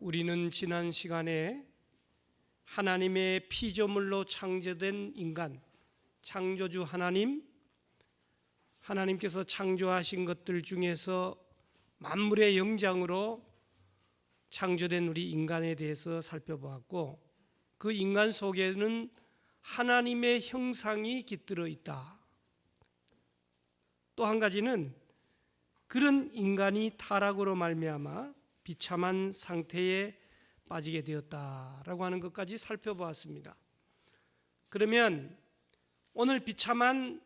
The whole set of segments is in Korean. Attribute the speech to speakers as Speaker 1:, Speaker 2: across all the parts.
Speaker 1: 우리는 지난 시간에 하나님의 피조물로 창조된 인간, 창조주 하나님께서 창조하신 것들 중에서 만물의 영장으로 창조된 우리 인간에 대해서 살펴보았고, 그 인간 속에는 하나님의 형상이 깃들어 있다. 또 한 가지는 그런 인간이 타락으로 말미암아 비참한 상태에 빠지게 되었다라고 하는 것까지 살펴보았습니다. 그러면 오늘 비참한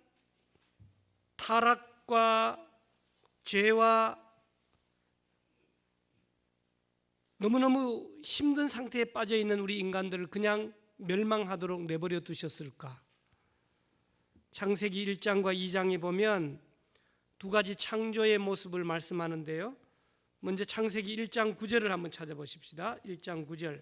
Speaker 1: 타락과 죄와 너무너무 힘든 상태에 빠져 있는 우리 인간들을 그냥 멸망하도록 내버려 두셨을까? 창세기 1장과 2장에 보면 두 가지 창조의 모습을 말씀하는데요. 먼저 창세기 1장 9절을 한번 찾아보십시다. 1장 9절.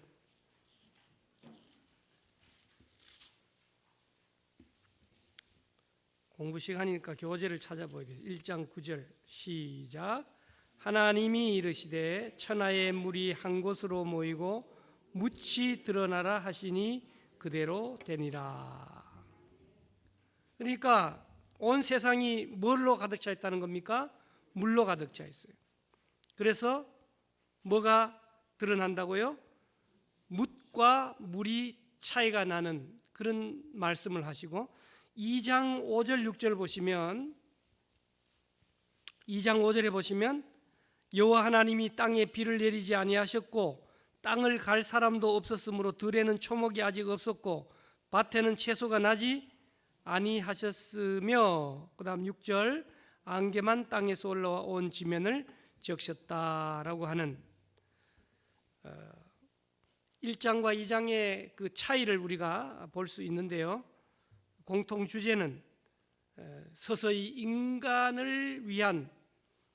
Speaker 1: 공부 시간이니까 교재를 찾아보겠습니다. 1장 9절 시작. 하나님이 이르시되 천하의 물이 한 곳으로 모이고 묻이 드러나라 하시니 그대로 되니라. 그러니까 온 세상이 뭘로 가득 차 있다는 겁니까? 물로 가득 차 있어요. 그래서 뭐가 드러난다고요? 묻과 물이 차이가 나는 그런 말씀을 하시고, 2장 5절 6절 보시면, 2장 5절에 보시면 여호와 하나님이 땅에 비를 내리지 아니하셨고 땅을 갈 사람도 없었으므로 들에는 초목이 아직 없었고 밭에는 채소가 나지 아니하셨으며, 그 다음 6절 안개만 땅에서 올라와 온 지면을 적셨다라고 하는 1장과 2장의 그 차이를 우리가 볼 수 있는데요. 공통 주제는 서서히 인간을 위한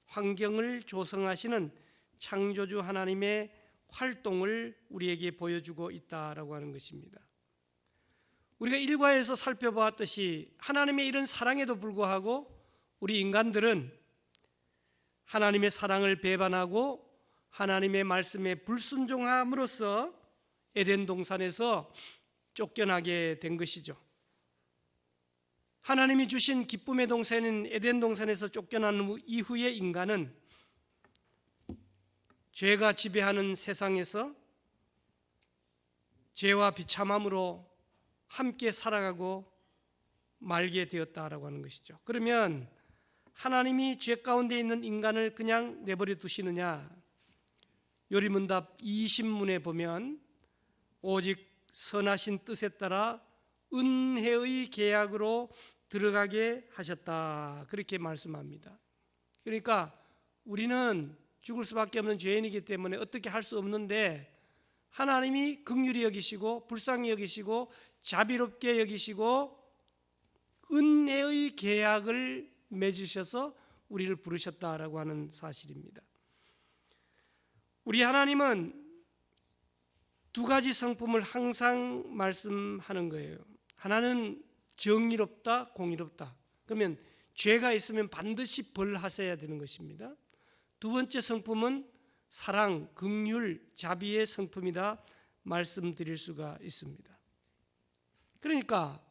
Speaker 1: 환경을 조성하시는 창조주 하나님의 활동을 우리에게 보여주고 있다라고 하는 것입니다. 우리가 일과에서 살펴보았듯이 하나님의 이런 사랑에도 불구하고 우리 인간들은 하나님의 사랑을 배반하고 하나님의 말씀에 불순종함으로써 에덴 동산에서 쫓겨나게 된 것이죠. 하나님이 주신 기쁨의 동산인 에덴 동산에서 쫓겨난 이후의 인간은 죄가 지배하는 세상에서 죄와 비참함으로 함께 살아가고 말게 되었다라고 하는 것이죠. 그러면 하나님이 죄 가운데 있는 인간을 그냥 내버려 두시느냐? 요리문답 20문에 보면 오직 선하신 뜻에 따라 은혜의 계약으로 들어가게 하셨다, 그렇게 말씀합니다. 그러니까 우리는 죽을 수밖에 없는 죄인이기 때문에 어떻게 할 수 없는데, 하나님이 긍휼히 여기시고 불쌍히 여기시고 자비롭게 여기시고 은혜의 계약을 맺으셔서 우리를 부르셨다라고 하는 사실입니다. 우리 하나님은 두 가지 성품을 항상 말씀하는 거예요. 하나는 정의롭다, 공의롭다. 그러면 죄가 있으면 반드시 벌하셔야 되는 것입니다. 두 번째 성품은 사랑, 긍휼, 자비의 성품이다 말씀드릴 수가 있습니다. 그러니까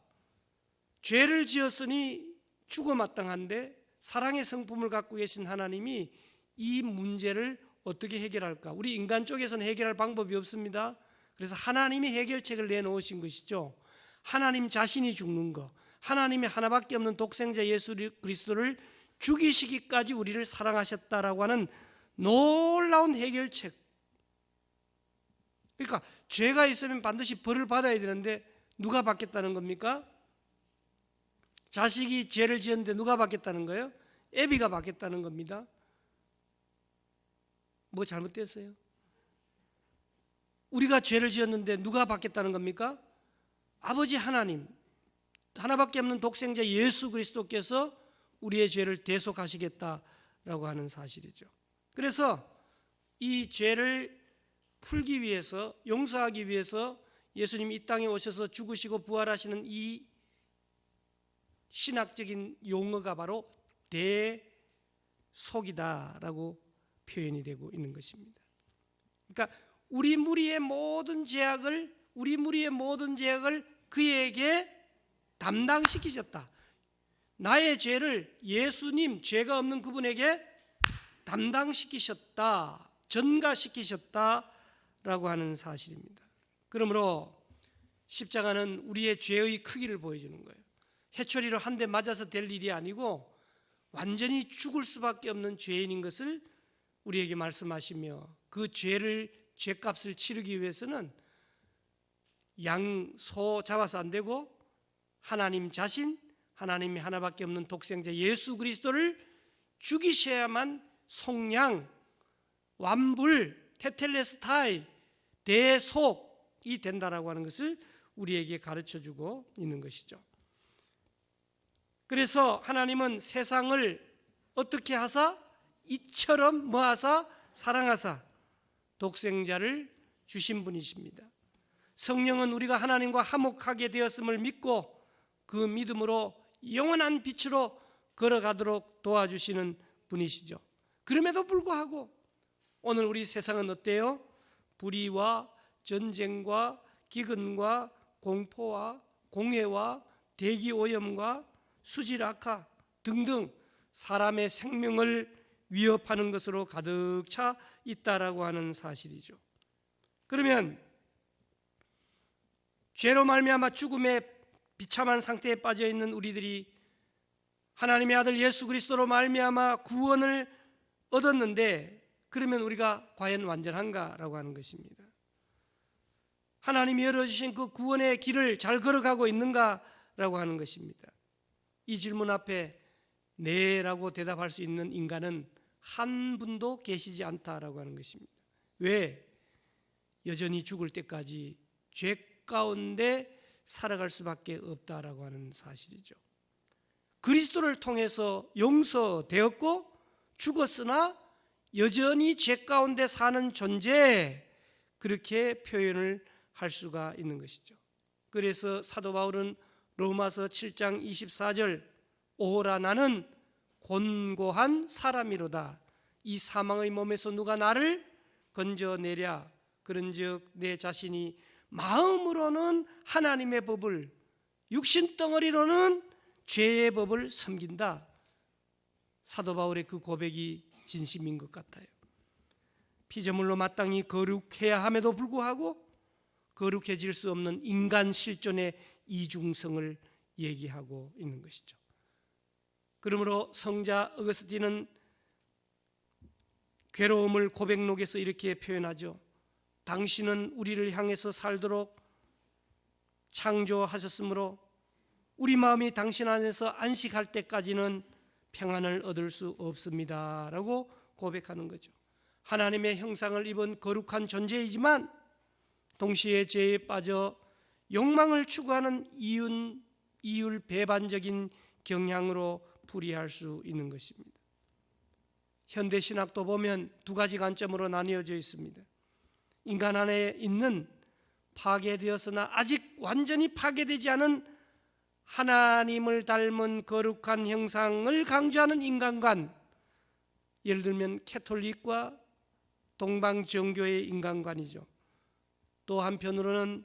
Speaker 1: 죄를 지었으니 죽어 마땅한데 사랑의 성품을 갖고 계신 하나님이 이 문제를 어떻게 해결할까? 우리 인간 쪽에서는 해결할 방법이 없습니다. 그래서 하나님이 해결책을 내놓으신 것이죠. 하나님 자신이 죽는 것, 하나님이 하나밖에 없는 독생자 예수 그리스도를 죽이시기까지 우리를 사랑하셨다라고 하는 놀라운 해결책. 그러니까 죄가 있으면 반드시 벌을 받아야 되는데 누가 받겠다는 겁니까? 자식이 죄를 지었는데 누가 받겠다는 거예요? 애비가 받겠다는 겁니다. 뭐 잘못됐어요? 우리가 죄를 지었는데 누가 받겠다는 겁니까? 아버지 하나님, 하나밖에 없는 독생자 예수 그리스도께서 우리의 죄를 대속하시겠다라고 하는 사실이죠. 그래서 이 죄를 풀기 위해서, 용서하기 위해서 예수님이 이 땅에 오셔서 죽으시고 부활하시는 이 신학적인 용어가 바로 대속이다라고 표현이 되고 있는 것입니다. 그러니까 우리 무리의 모든 죄악을 그에게 담당시키셨다. 나의 죄를 예수님, 죄가 없는 그분에게 담당시키셨다, 전가시키셨다라고 하는 사실입니다. 그러므로 십자가는 우리의 죄의 크기를 보여주는 거예요. 해초리로 한 대 맞아서 될 일이 아니고 완전히 죽을 수밖에 없는 죄인인 것을 우리에게 말씀하시며, 그 죄값을 치르기 위해서는 양, 소 잡아서 안 되고 하나님 자신, 하나님이 하나밖에 없는 독생자 예수 그리스도를 죽이셔야만 속량, 완불, 테텔레스타이, 대속이 된다라고 하는 것을 우리에게 가르쳐주고 있는 것이죠. 그래서 하나님은 세상을 어떻게 하사? 이처럼 뭐하사? 사랑하사 독생자를 주신 분이십니다. 성령은 우리가 하나님과 화목하게 되었음을 믿고 그 믿음으로 영원한 빛으로 걸어가도록 도와주시는 분이시죠. 그럼에도 불구하고 오늘 우리 세상은 어때요? 불의와 전쟁과 기근과 공포와 공해와 대기오염과 수질 악화 등등 사람의 생명을 위협하는 것으로 가득 차 있다라고 하는 사실이죠. 그러면 죄로 말미암아 죽음의 비참한 상태에 빠져 있는 우리들이 하나님의 아들 예수 그리스도로 말미암아 구원을 얻었는데, 그러면 우리가 과연 완전한가라고 하는 것입니다. 하나님이 열어주신 그 구원의 길을 잘 걸어가고 있는가라고 하는 것입니다. 이 질문 앞에 네라고 대답할 수 있는 인간은 한 분도 계시지 않다라고 하는 것입니다. 왜? 여전히 죽을 때까지 죄 가운데 살아갈 수밖에 없다라고 하는 사실이죠. 그리스도를 통해서 용서되었고 죽었으나 여전히 죄 가운데 사는 존재, 그렇게 표현을 할 수가 있는 것이죠. 그래서 사도 바울은 로마서 7장 24절 오라 나는 곤고한 사람이로다. 이 사망의 몸에서 누가 나를 건져내랴. 그런즉 내 자신이 마음으로는 하나님의 법을, 육신 덩어리로는 죄의 법을 섬긴다. 사도 바울의 그 고백이 진심인 것 같아요. 피조물로 마땅히 거룩해야 함에도 불구하고 거룩해질 수 없는 인간 실존의 이중성을 얘기하고 있는 것이죠. 그러므로 성자 어거스틴은 괴로움을 고백록에서 이렇게 표현하죠. 당신은 우리를 향해서 살도록 창조하셨으므로 우리 마음이 당신 안에서 안식할 때까지는 평안을 얻을 수 없습니다 라고 고백하는 거죠. 하나님의 형상을 입은 거룩한 존재이지만 동시에 죄에 빠져 욕망을 추구하는 이율 배반적인 경향으로 풀이할 수 있는 것입니다. 현대 신학도 보면 두 가지 관점으로 나뉘어져 있습니다. 인간 안에 있는 파괴되었으나 아직 완전히 파괴되지 않은 하나님을 닮은 거룩한 형상을 강조하는 인간관, 예를 들면 캐톨릭과 동방 정교의 인간관이죠. 또 한편으로는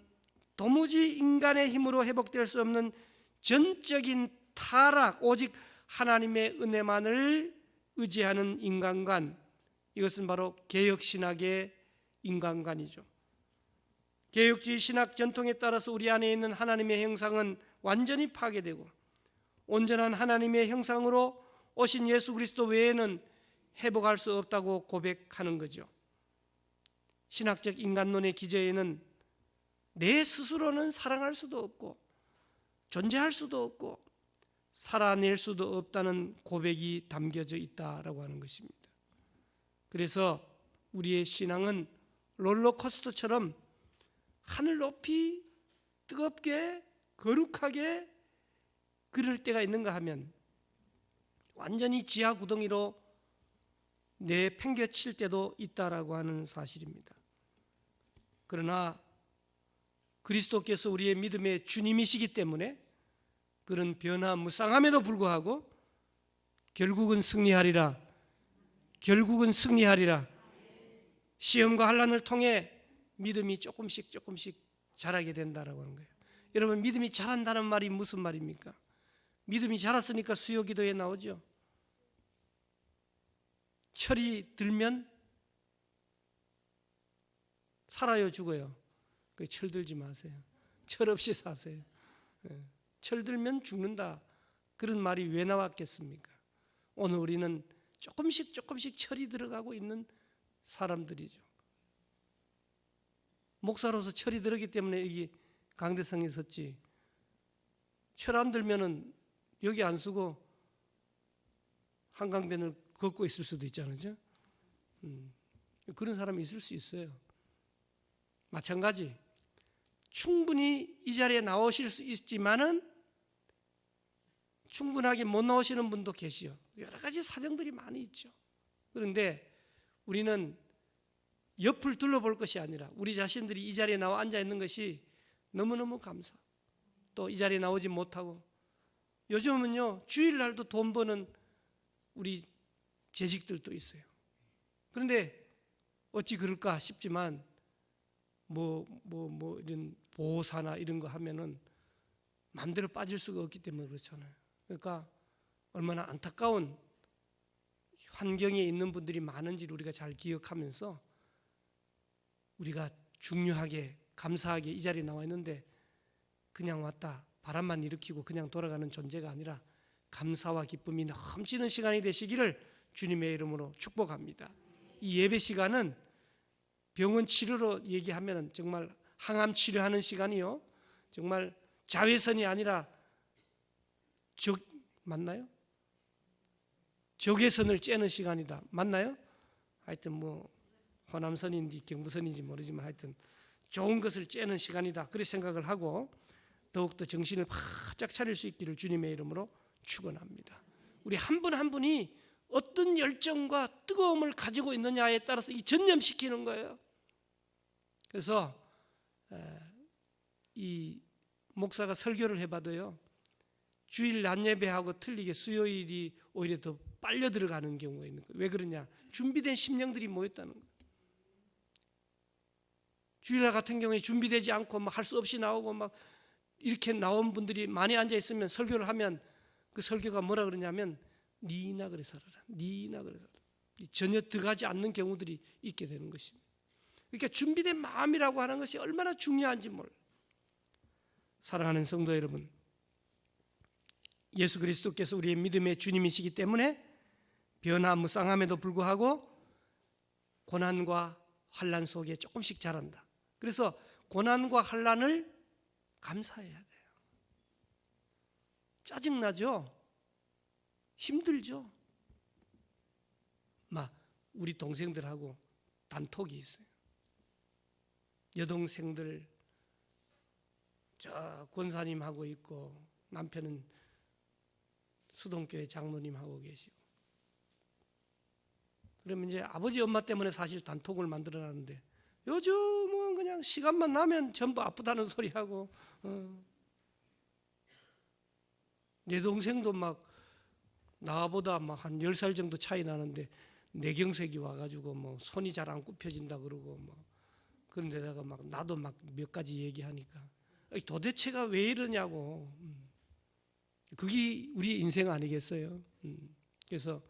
Speaker 1: 도무지 인간의 힘으로 회복될 수 없는 전적인 타락, 오직 하나님의 은혜만을 의지하는 인간관, 이것은 바로 개혁신학의 인간관이죠. 개혁주의 신학 전통에 따라서 우리 안에 있는 하나님의 형상은 완전히 파괴되고 온전한 하나님의 형상으로 오신 예수 그리스도 외에는 회복할 수 없다고 고백하는 거죠. 신학적 인간론의 기저에는 내 스스로는 사랑할 수도 없고 존재할 수도 없고 살아낼 수도 없다는 고백이 담겨져 있다라고 하는 것입니다. 그래서 우리의 신앙은 롤러코스터처럼 하늘 높이 뜨겁게 거룩하게 그럴 때가 있는가 하면 완전히 지하 구덩이로 내팽개칠 때도 있다라고 하는 사실입니다. 그러나 그리스도께서 우리의 믿음의 주님이시기 때문에 그런 변화무쌍함에도 불구하고 결국은 승리하리라. 결국은 승리하리라. 시험과 환난을 통해 믿음이 조금씩 자라게 된다라고 하는 거예요. 여러분, 믿음이 자란다는 말이 무슨 말입니까? 믿음이 자랐으니까 수요 기도에 나오죠. 철이 들면 살아요, 죽어요? 철 들지 마세요. 철 없이 사세요. 철 들면 죽는다. 그런 말이 왜 나왔겠습니까? 오늘 우리는 조금씩 철이 들어가고 있는 사람들이죠. 목사로서 철이 들었기 때문에 여기 강대상에 섰지. 철 안 들면은 여기 안 쓰고 한강변을 걷고 있을 수도 있잖아요. 그런 사람이 있을 수 있어요. 마찬가지. 충분히 이 자리에 나오실 수 있지만은 충분하게 못 나오시는 분도 계시요. 여러 가지 사정들이 많이 있죠. 그런데 우리는 옆을 둘러볼 것이 아니라 우리 자신들이 이 자리에 나와 앉아 있는 것이 너무너무 감사. 또 이 자리에 나오지 못하고 요즘은요 주일날도 돈 버는 우리 재직들도 있어요. 그런데 어찌 그럴까 싶지만 이런 보호사나 이런 거 하면은 마음대로 빠질 수가 없기 때문에 그렇잖아요. 그러니까 얼마나 안타까운 환경에 있는 분들이 많은지를 우리가 잘 기억하면서 우리가 중요하게 감사하게 이 자리에 나와 있는데 그냥 왔다 바람만 일으키고 그냥 돌아가는 존재가 아니라 감사와 기쁨이 넘치는 시간이 되시기를 주님의 이름으로 축복합니다. 이 예배 시간은 병원 치료로 얘기하면 정말 항암 치료하는 시간이요, 정말 자외선이 아니라 맞나요? 적외선을 쬐는 시간이다. 맞나요? 하여튼 호남선인지 경부선인지 모르지만 하여튼 좋은 것을 쬐는 시간이다. 그렇게 생각을 하고 더욱더 정신을 바짝 차릴 수 있기를 주님의 이름으로 축원합니다. 우리 한 분 한 분이 어떤 열정과 뜨거움을 가지고 있느냐에 따라서 이 전념시키는 거예요. 그래서 이 목사가 설교를 해봐도요, 주일 낮 예배하고 틀리게 수요일이 오히려 더 빨려 들어가는 경우가 있는 거예요. 왜 그러냐? 준비된 심령들이 모였다는 거예요. 주일날 같은 경우에 준비되지 않고 막 할 수 없이 나오고 막 이렇게 나온 분들이 많이 앉아 있으면 설교를 하면 그 설교가 뭐라 그러냐면 니나 그래 살아라, 니나 그래 살아라. 전혀 들어가지 않는 경우들이 있게 되는 것입니다. 그러니까 준비된 마음이라고 하는 것이 얼마나 중요한지 몰라요. 사랑하는 성도 여러분, 예수 그리스도께서 우리의 믿음의 주님이시기 때문에 변화무쌍함에도 불구하고 고난과 환난 속에 조금씩 자란다. 그래서 고난과 환난을 감사해야 돼요. 짜증나죠? 힘들죠? 우리 동생들하고 단톡이 있어요. 여동생들 저 권사님하고 있고 남편은 수동교회 장로님하고 계시고, 그러면 이제 아버지 엄마 때문에 사실 단톡을 만들어놨는데 요즘은 그냥 시간만 나면 전부 아프다는 소리하고 내 동생도 막 나보다 막 한 10살 정도 차이 나는데 뇌경색이 와가지고 손이 잘 안 굽혀진다 그러고 그런 데다가 나도 몇 가지 얘기하니까 도대체가 왜 이러냐고. 그게 우리 인생 아니겠어요? 그래서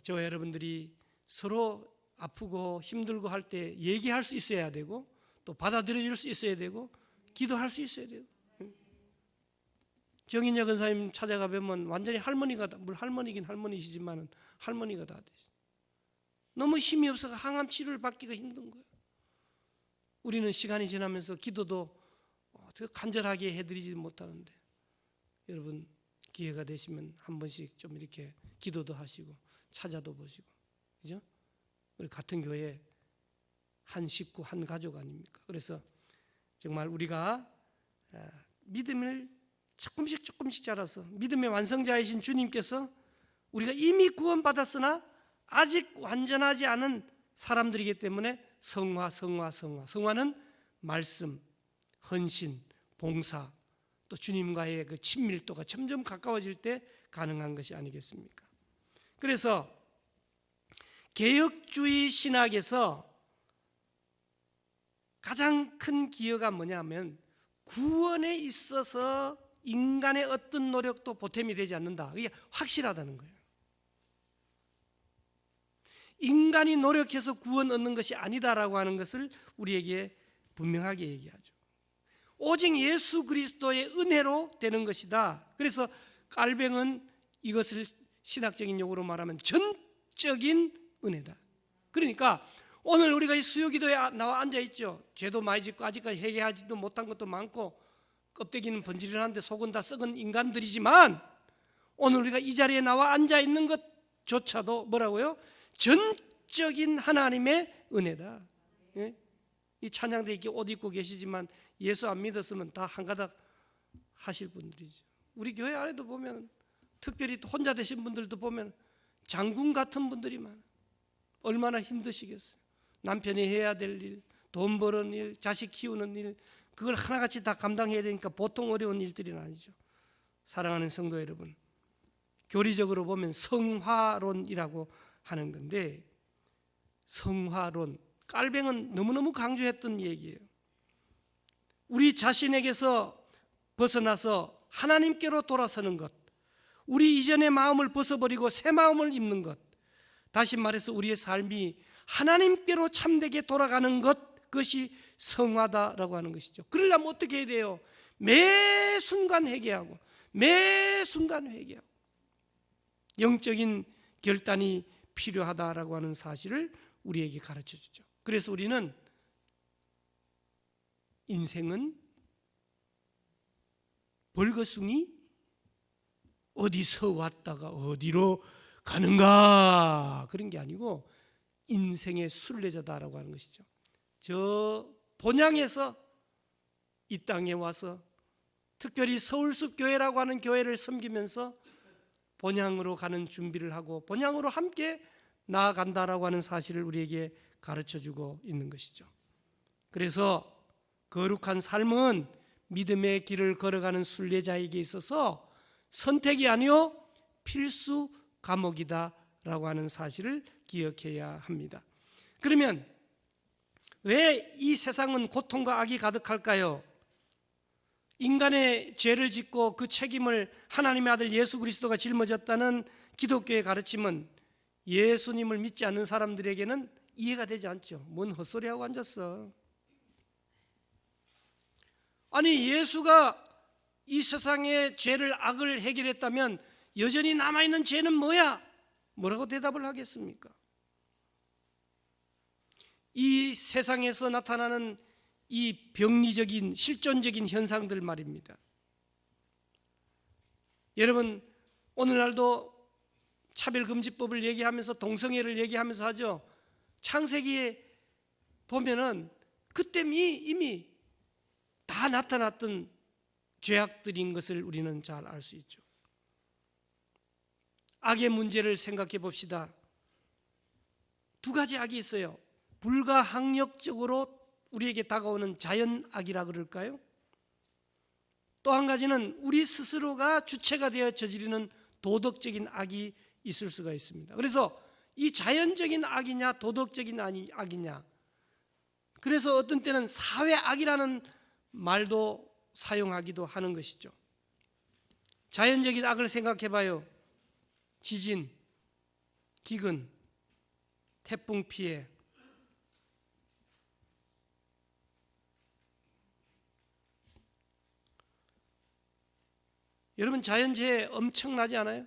Speaker 1: 저와 여러분들이 서로 아프고 힘들고 할 때 얘기할 수 있어야 되고 또 받아들여줄 수 있어야 되고 기도할 수 있어야 돼요. 정인여 권사님 찾아가 보면 완전히 할머니가 물론 할머니긴 할머니시지만 할머니가 다 되죠. 너무 힘이 없어서 항암 치료를 받기가 힘든 거예요. 우리는 시간이 지나면서 기도도 어떻게 간절하게 해드리지 못하는데, 여러분 기회가 되시면 한 번씩 좀 이렇게 기도도 하시고 찾아도 보시고, 그죠? 우리 같은 교회 한 식구 한 가족 아닙니까? 그래서 정말 우리가 믿음을 조금씩 자라서 믿음의 완성자이신 주님께서 우리가 이미 구원받았으나 아직 완전하지 않은 사람들이기 때문에 성화는 말씀, 헌신, 봉사, 또 주님과의 그 친밀도가 점점 가까워질 때 가능한 것이 아니겠습니까? 그래서 개혁주의 신학에서 가장 큰 기여가 뭐냐면 구원에 있어서 인간의 어떤 노력도 보탬이 되지 않는다. 이게 확실하다는 거예요. 인간이 노력해서 구원 얻는 것이 아니다라고 하는 것을 우리에게 분명하게 얘기하죠. 오직 예수 그리스도의 은혜로 되는 것이다. 그래서 깔뱅은 이것을 신학적인 용어로 말하면 전적인 은혜다. 그러니까 오늘 우리가 이 수요기도에 나와 앉아있죠. 죄도 많이 짓고 아직까지 회개하지도 못한 것도 많고 껍데기는 번지르는데 속은 다 썩은 인간들이지만 오늘 우리가 이 자리에 나와 앉아있는 것조차도 뭐라고요? 전적인 하나님의 은혜다. 예? 이 찬양대 이렇게 옷 입고 계시지만 예수 안 믿었으면 다 한가닥 하실 분들이죠. 우리 교회 안에도 보면 특별히 혼자 되신 분들도 보면 장군 같은 분들이 많아요. 얼마나 힘드시겠어요. 남편이 해야 될 일, 돈 버는 일, 자식 키우는 일, 그걸 하나같이 다 감당해야 되니까 보통 어려운 일들이 아니죠. 사랑하는 성도 여러분, 교리적으로 보면 성화론이라고 하는 건데, 성화론, 깔뱅은 너무너무 강조했던 얘기예요. 우리 자신에게서 벗어나서 하나님께로 돌아서는 것, 우리 이전의 마음을 벗어버리고 새 마음을 입는 것, 다시 말해서 우리의 삶이 하나님께로 참되게 돌아가는 것, 그것이 성화다라고 하는 것이죠. 그러려면 어떻게 해야 돼요? 매 순간 회개하고 매 순간 회개하고 영적인 결단이 필요하다라고 하는 사실을 우리에게 가르쳐 주죠. 그래서 우리는 인생은 벌거숭이 어디서 왔다가 어디로 가는가 그런 게 아니고 인생의 순례자다라고 하는 것이죠. 저 본향에서 이 땅에 와서 특별히 서울숲 교회라고 하는 교회를 섬기면서 본향으로 가는 준비를 하고 본향으로 함께 나아간다라고 하는 사실을 우리에게 가르쳐주고 있는 것이죠. 그래서 거룩한 삶은 믿음의 길을 걸어가는 순례자에게 있어서 선택이 아니요 필수 과목이다라고 하는 사실을 기억해야 합니다. 그러면 왜 이 세상은 고통과 악이 가득할까요? 인간의 죄를 짓고 그 책임을 하나님의 아들 예수 그리스도가 짊어졌다는 기독교의 가르침은 예수님을 믿지 않는 사람들에게는 이해가 되지 않죠. 뭔 헛소리하고 앉았어. 아니 예수가 이 세상의 죄를 악을 해결했다면 여전히 남아있는 죄는 뭐야? 뭐라고 대답을 하겠습니까? 이 세상에서 나타나는 이 병리적인 실존적인 현상들 말입니다. 여러분 오늘날도 차별금지법을 얘기하면서 동성애를 얘기하면서 하죠. 창세기에 보면은 그때 이미 다 나타났던 죄악들인 것을 우리는 잘 알 수 있죠. 악의 문제를 생각해 봅시다. 두 가지 악이 있어요. 불가항력적으로 우리에게 다가오는 자연악이라 그럴까요? 또 한 가지는 우리 스스로가 주체가 되어 저지르는 도덕적인 악이 있을 수가 있습니다. 그래서 이 자연적인 악이냐 도덕적인 악이냐, 그래서 어떤 때는 사회악이라는 말도 사용하기도 하는 것이죠. 자연적인 악을 생각해 봐요. 지진, 기근, 태풍 피해, 여러분 자연재해 엄청나지 않아요?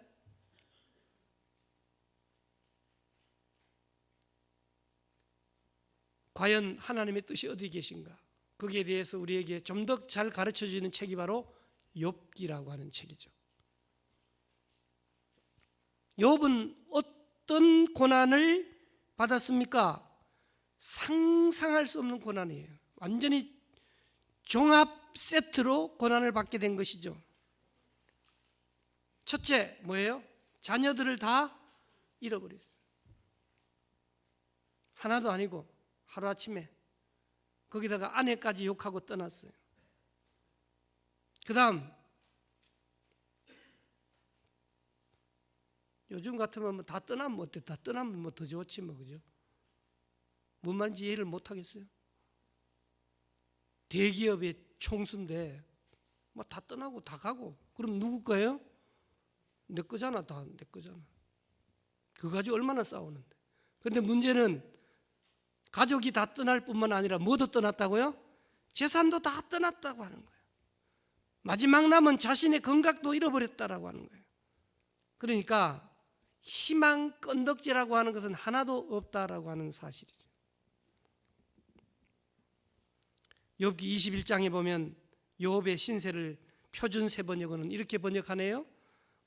Speaker 1: 과연 하나님의 뜻이 어디 계신가? 거기에 대해서 우리에게 좀 더 잘 가르쳐 주는 책이 바로 욥기라고 하는 책이죠. 욥은 어떤 고난을 받았습니까? 상상할 수 없는 고난이에요. 완전히 종합 세트로 고난을 받게 된 것이죠. 첫째 뭐예요? 자녀들을 다 잃어버렸어요. 하나도 아니고 하루아침에. 거기다가 아내까지 욕하고 떠났어요. 그 다음 요즘 같으면 뭐 다 떠나면 어때? 다 떠나면 뭐 더 좋지 뭐, 그죠? 뭔 말인지 이해를 못 하겠어요. 대기업의 총수인데 뭐 다 떠나고 다 가고, 그럼 누구 거예요? 내 거잖아. 다 내 거잖아. 그거 가지고 얼마나 싸우는데. 그런데 문제는 가족이 다 떠날 뿐만 아니라 뭐도 떠났다고요? 재산도 다 떠났다고 하는 거예요. 마지막 남은 자신의 건강도 잃어버렸다라고 하는 거예요. 그러니까 희망 건덕지라고 하는 것은 하나도 없다라고 하는 사실이죠. 욥기 21장에 보면 욥의 신세를 표준 세번역어는 이렇게 번역하네요.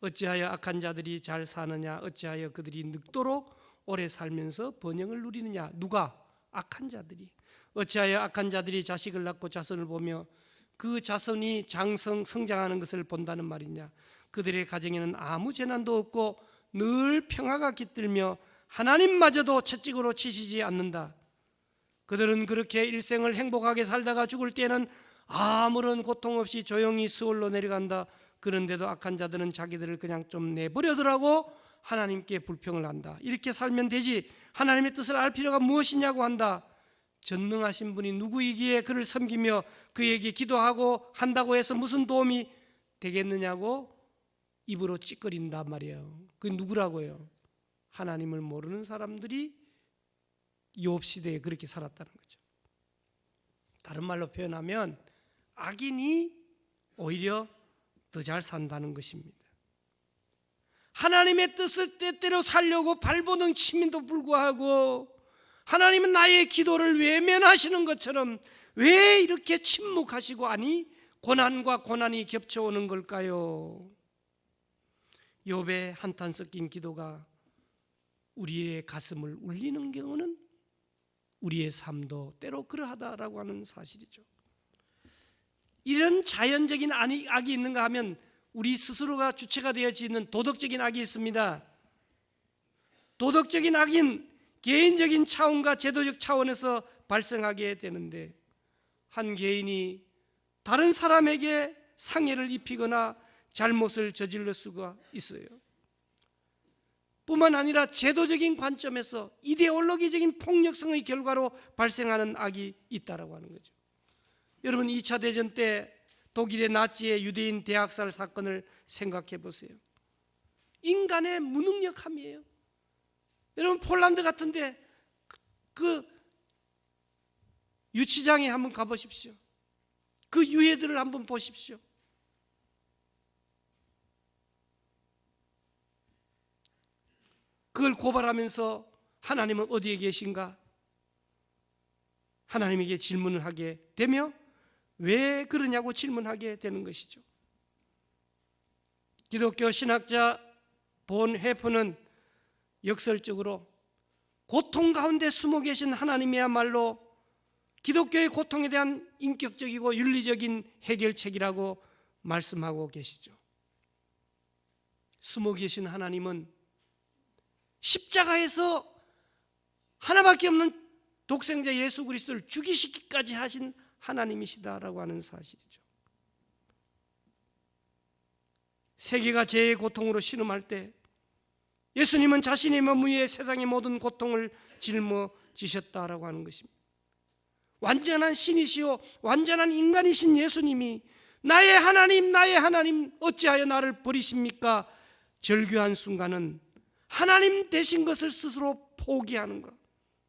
Speaker 1: 어찌하여 악한 자들이 잘 사느냐, 어찌하여 그들이 늙도록 오래 살면서 번영을 누리느냐. 누가? 악한 자들이. 어찌하여 악한 자들이 자식을 낳고 자손을 보며 그 자손이 성장하는 것을 본다는 말이냐. 그들의 가정에는 아무 재난도 없고 늘 평화가 깃들며 하나님마저도 채찍으로 치시지 않는다. 그들은 그렇게 일생을 행복하게 살다가 죽을 때는 아무런 고통 없이 조용히 스올로 내려간다. 그런데도 악한 자들은 자기들을 그냥 좀 내버려두라고 하나님께 불평을 한다. 이렇게 살면 되지 하나님의 뜻을 알 필요가 무엇이냐고 한다. 전능하신 분이 누구이기에 그를 섬기며 그에게 기도하고 한다고 해서 무슨 도움이 되겠느냐고 입으로 찌꺼린단 말이에요. 그게 누구라고요? 하나님을 모르는 사람들이 욥 시대에 그렇게 살았다는 거죠. 다른 말로 표현하면 악인이 오히려 더 잘 산다는 것입니다. 하나님의 뜻을 때때로 살려고 발버둥 치민도 불구하고 하나님은 나의 기도를 외면하시는 것처럼 왜 이렇게 침묵하시고, 아니 고난과 고난이 겹쳐오는 걸까요? 욥의 한탄 섞인 기도가 우리의 가슴을 울리는 경우는 우리의 삶도 때로 그러하다라고 하는 사실이죠. 이런 자연적인 악이 있는가 하면 우리 스스로가 주체가 되어지는 도덕적인 악이 있습니다. 도덕적인 악인 개인적인 차원과 제도적 차원에서 발생하게 되는데, 한 개인이 다른 사람에게 상해를 입히거나 잘못을 저질러 수가 있어요. 뿐만 아니라 제도적인 관점에서 이데올로기적인 폭력성의 결과로 발생하는 악이 있다라고 하는 거죠. 여러분 2차 대전 때 독일의 나치의 유대인 대학살 사건을 생각해 보세요. 인간의 무능력함이에요. 여러분 폴란드 같은데 그 유치장에 한번 가보십시오. 그 유해들을 한번 보십시오. 그걸 고발하면서 하나님은 어디에 계신가? 하나님에게 질문을 하게 되며 왜 그러냐고 질문하게 되는 것이죠. 기독교 신학자 본 헤프는 역설적으로 고통 가운데 숨어 계신 하나님이야말로 기독교의 고통에 대한 인격적이고 윤리적인 해결책이라고 말씀하고 계시죠. 숨어 계신 하나님은 십자가에서 하나밖에 없는 독생자 예수 그리스도를 죽이시기까지 하신 하나님이시다라고 하는 사실이죠. 세계가 죄의 고통으로 신음할 때 예수님은 자신의 몸 위에 세상의 모든 고통을 짊어지셨다라고 하는 것입니다. 완전한 신이시오 완전한 인간이신 예수님이 나의 하나님 어찌하여 나를 버리십니까? 절규한 순간은 하나님 되신 것을 스스로 포기하는 것,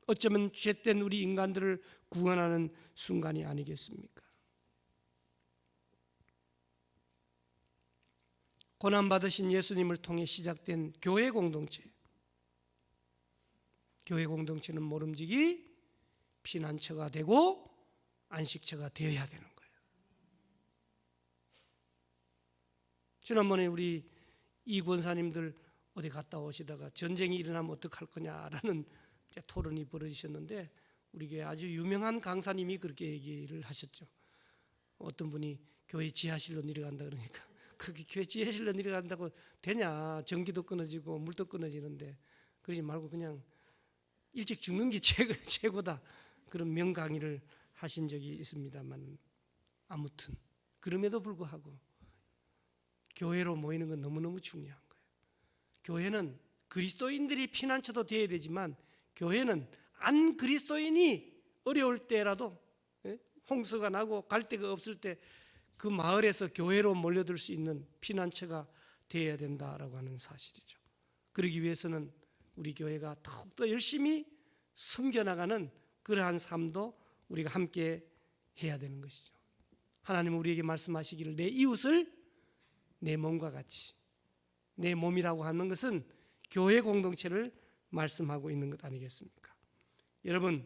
Speaker 1: 어쩌면 죄된 우리 인간들을 구원하는 순간이 아니겠습니까? 고난받으신 예수님을 통해 시작된 교회 공동체, 교회 공동체는 모름지기 피난처가 되고 안식처가 되어야 되는 거예요. 지난번에 우리 이 권사님들 어디 갔다 오시다가 전쟁이 일어나면 어떡할 거냐라는 토론이 벌어지셨는데, 우리 교회 아주 유명한 강사님이 그렇게 얘기를 하셨죠. 어떤 분이 교회 지하실로 내려간다 그러니까 그게 교회 지하실로 내려간다고 되냐? 전기도 끊어지고 물도 끊어지는데 그러지 말고 그냥 일찍 죽는 게 최고다, 그런 명강의를 하신 적이 있습니다만, 아무튼 그럼에도 불구하고 교회로 모이는 건 너무너무 중요한 거예요. 교회는 그리스도인들이 피난처도 되어야 되지만 교회는 안 그리스도인이 어려울 때라도 홍수가 나고 갈 데가 없을 때 그 마을에서 교회로 몰려들 수 있는 피난처가 되어야 된다라고 하는 사실이죠. 그러기 위해서는 우리 교회가 더욱더 열심히 섬겨나가는 그러한 삶도 우리가 함께 해야 되는 것이죠. 하나님은 우리에게 말씀하시기를 내 이웃을 내 몸과 같이, 내 몸이라고 하는 것은 교회 공동체를 말씀하고 있는 것 아니겠습니까? 여러분,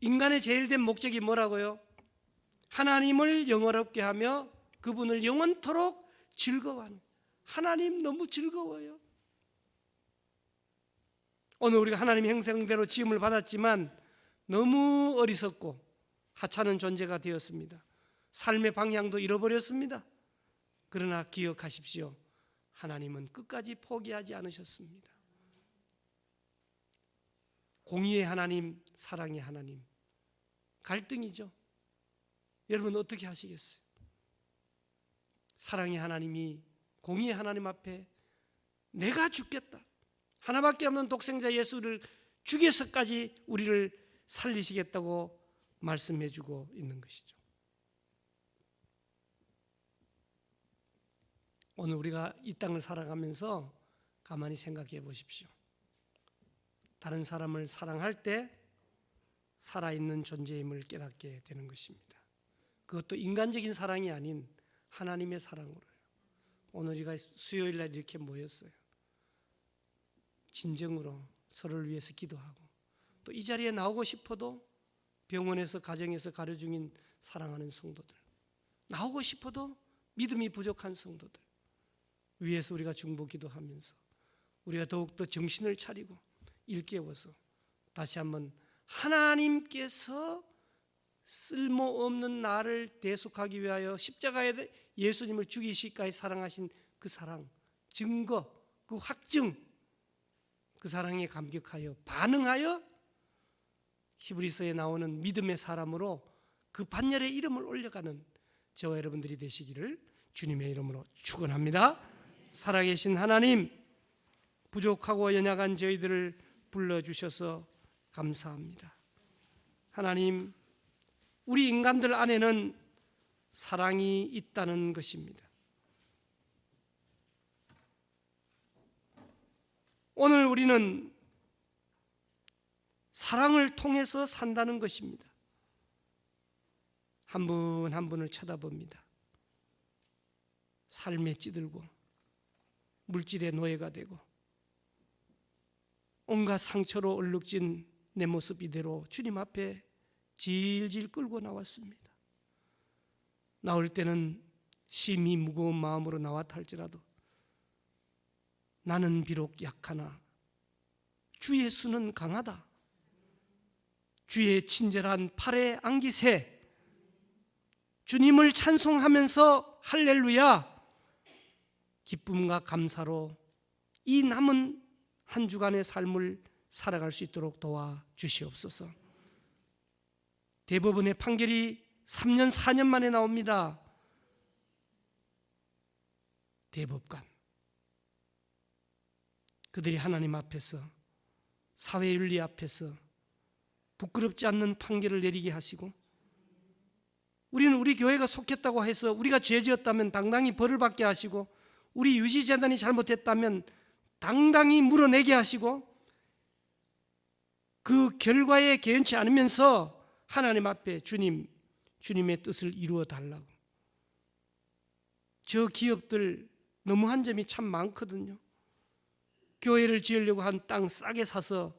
Speaker 1: 인간의 제일 된 목적이 뭐라고요? 하나님을 영원롭게 하며 그분을 영원토록 즐거워하는. 하나님 너무 즐거워요. 오늘 우리가 하나님의 형상대로 지음을 받았지만 너무 어리석고 하찮은 존재가 되었습니다. 삶의 방향도 잃어버렸습니다. 그러나 기억하십시오. 하나님은 끝까지 포기하지 않으셨습니다. 공의의 하나님, 사랑의 하나님, 갈등이죠. 여러분 어떻게 하시겠어요? 사랑의 하나님이 공의의 하나님 앞에 내가 죽겠다, 하나밖에 없는 독생자 예수를 죽여서까지 우리를 살리시겠다고 말씀해 주고 있는 것이죠. 오늘 우리가 이 땅을 살아가면서 가만히 생각해 보십시오. 다른 사람을 사랑할 때 살아있는 존재임을 깨닫게 되는 것입니다. 그것도 인간적인 사랑이 아닌 하나님의 사랑으로요. 오늘 우리가 수요일 날 이렇게 모였어요. 진정으로 서로를 위해서 기도하고, 또 이 자리에 나오고 싶어도 병원에서 가정에서 가려 중인 사랑하는 성도들, 나오고 싶어도 믿음이 부족한 성도들 위해서 우리가 중보 기도하면서 우리가 더욱더 정신을 차리고 일깨워서 다시 한번 하나님께서 쓸모없는 나를 대속하기 위하여 십자가에 예수님을 죽이시기까지 사랑하신 그 사랑, 증거, 그 확증, 그 사랑에 감격하여 반응하여 히브리서에 나오는 믿음의 사람으로 그 반열에 이름을 올려가는 저와 여러분들이 되시기를 주님의 이름으로 축원합니다. 살아계신 하나님, 부족하고 연약한 저희들을 불러주셔서 감사합니다. 하나님, 우리 인간들 안에는 사랑이 있다는 것입니다. 오늘 우리는 사랑을 통해서 산다는 것입니다. 한 분 한 분을 쳐다봅니다. 삶에 찌들고 물질의 노예가 되고 온갖 상처로 얼룩진 내 모습 이대로 주님 앞에 질질 끌고 나왔습니다. 나올 때는 심히 무거운 마음으로 나왔다 할지라도 나는 비록 약하나 주의 수는 강하다. 주의 친절한 팔에 안기세 주님을 찬송하면서 할렐루야 기쁨과 감사로 이 남은 한 주간의 삶을 살아갈 수 있도록 도와주시옵소서. 대법원의 판결이 3년 4년 만에 나옵니다. 대법관, 그들이 하나님 앞에서 사회윤리 앞에서 부끄럽지 않는 판결을 내리게 하시고, 우리는 우리 교회가 속했다고 해서 우리가 죄지었다면 당당히 벌을 받게 하시고, 우리 유지재단이 잘못했다면 당당히 물어내게 하시고, 그 결과에 개연치 않으면서 하나님 앞에 주님의 뜻을 이루어 달라고. 저 기업들 너무한 점이 참 많거든요. 교회를 지으려고 한 땅 싸게 사서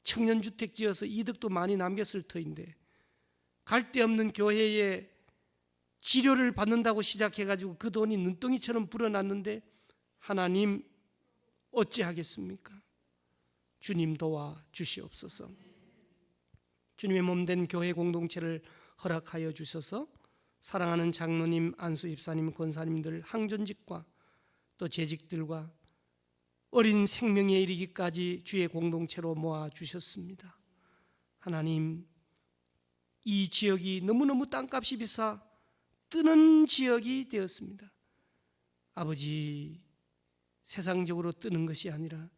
Speaker 1: 청년주택 지어서 이득도 많이 남겼을 터인데 갈 데 없는 교회에 치료를 받는다고 시작해가지고 그 돈이 눈덩이처럼 불어났는데 하나님 어찌하겠습니까? 주님 도와 주시옵소서. 주님의 몸된 교회 공동체를 허락하여 주셔서 사랑하는 장로님, 안수 입사님, 권사님들, 항전직과 또 재직들과 어린 생명에 이르기까지 주의 공동체로 모아 주셨습니다. 하나님, 이 지역이 너무너무 땅값이 비싸 뜨는 지역이 되었습니다. 아버지, 세상적으로 뜨는 것이 아니라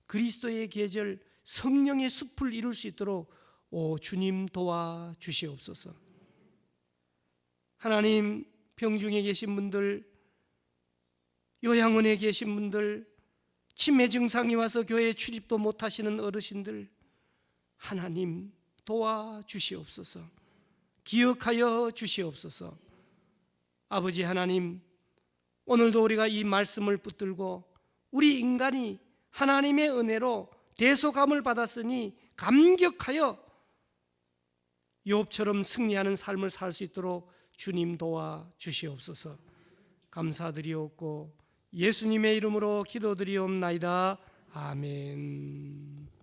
Speaker 1: 그리스도의 계절 성령의 숲을 이룰 수 있도록 오 주님 도와 주시옵소서. 하나님, 병중에 계신 분들, 요양원에 계신 분들, 치매 증상이 와서 교회에 출입도 못하시는 어르신들, 하나님 도와주시옵소서. 기억하여 주시옵소서. 아버지 하나님, 오늘도 우리가 이 말씀을 붙들고 우리 인간이 하나님의 은혜로 대속함을 받았으니 감격하여 욥처럼 승리하는 삶을 살 수 있도록 주님 도와 주시옵소서. 감사드리옵고 예수님의 이름으로 기도드리옵나이다. 아멘.